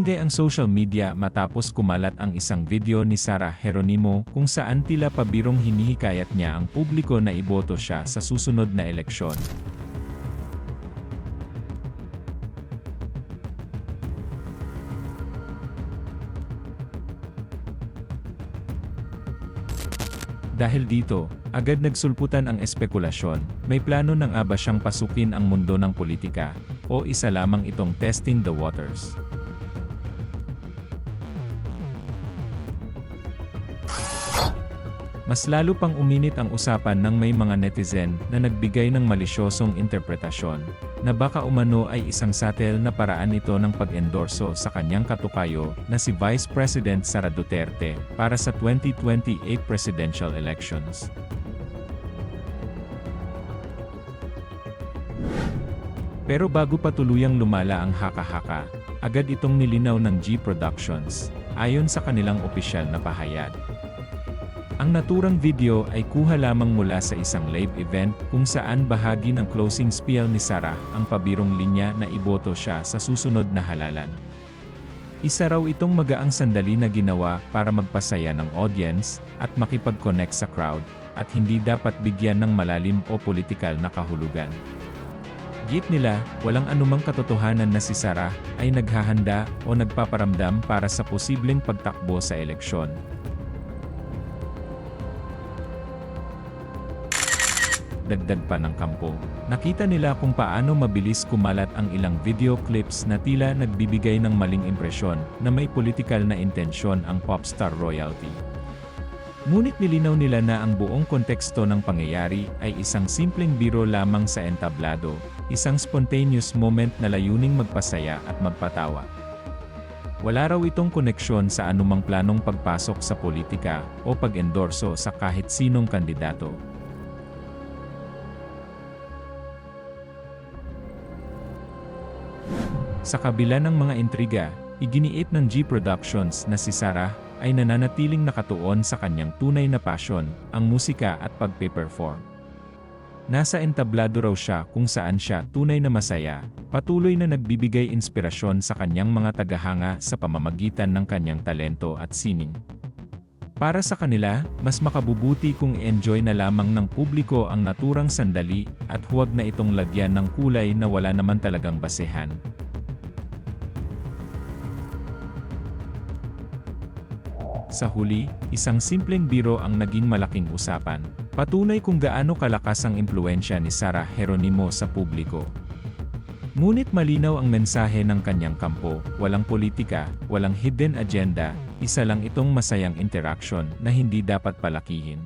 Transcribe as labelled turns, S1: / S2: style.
S1: Umingay ang social media matapos kumalat ang isang video ni Sara Geronimo kung saan tila pabirong hinihikayat niya ang publiko na iboto siya sa susunod na eleksyon. Dahil dito, agad nagsulputan ang espekulasyon, may plano ng aba siyang pasukin ang mundo ng politika, o isa lamang itong testing the waters. Mas lalo pang uminit ang usapan ng may mga netizen na nagbigay ng malisyosong interpretasyon, na baka umano ay isang subtle na paraan ito ng pag-endorso sa kanyang katukayo na si Vice President Sara Duterte para sa 2028 presidential elections. Pero bago pa tuluyang lumala ang haka-haka, agad itong nilinaw ng G Productions, ayon sa kanilang opisyal na pahayag. Ang naturang video ay kuha lamang mula sa isang live event kung saan bahagi ng closing spiel ni Sara ang pabirong linya na iboto siya sa susunod na halalan. Isa raw itong magaang sandali na ginawa para magpasaya ng audience at makipag-connect sa crowd at hindi dapat bigyan ng malalim o politikal na kahulugan. Git nila, walang anumang katotohanan na si Sara ay naghahanda o nagpaparamdam para sa posibleng pagtakbo sa eleksyon. Dagdag pa ng kampo, nakita nila kung paano mabilis kumalat ang ilang video clips na tila nagbibigay ng maling impresyon na may politikal na intensyon ang popstar royalty. Ngunit nilinaw nila na ang buong konteksto ng pangyayari ay isang simpleng biro lamang sa entablado, isang spontaneous moment na layuning magpasaya at magpatawa. Wala raw itong koneksyon sa anumang planong pagpasok sa politika o pag-endorso sa kahit sinong kandidato. Sa kabila ng mga intriga, iginiit ng G Productions na si Sara ay nananatiling nakatuon sa kanyang tunay na pasyon, ang musika at pagpe-perform. Nasa entablado raw siya kung saan siya tunay na masaya, patuloy na nagbibigay inspirasyon sa kanyang mga tagahanga sa pamamagitan ng kanyang talento at sining. Para sa kanila, mas makabubuti kung enjoy na lamang ng publiko ang naturang sandali at huwag na itong lagyan ng kulay na wala naman talagang basehan. Sa huli, isang simpleng biro ang naging malaking usapan. Patunay kung gaano kalakas ang impluwensya ni Sara Geronimo sa publiko. Ngunit malinaw ang mensahe ng kanyang kampo, walang politika, walang hidden agenda, isa lang itong masayang interaction na hindi dapat palakihin.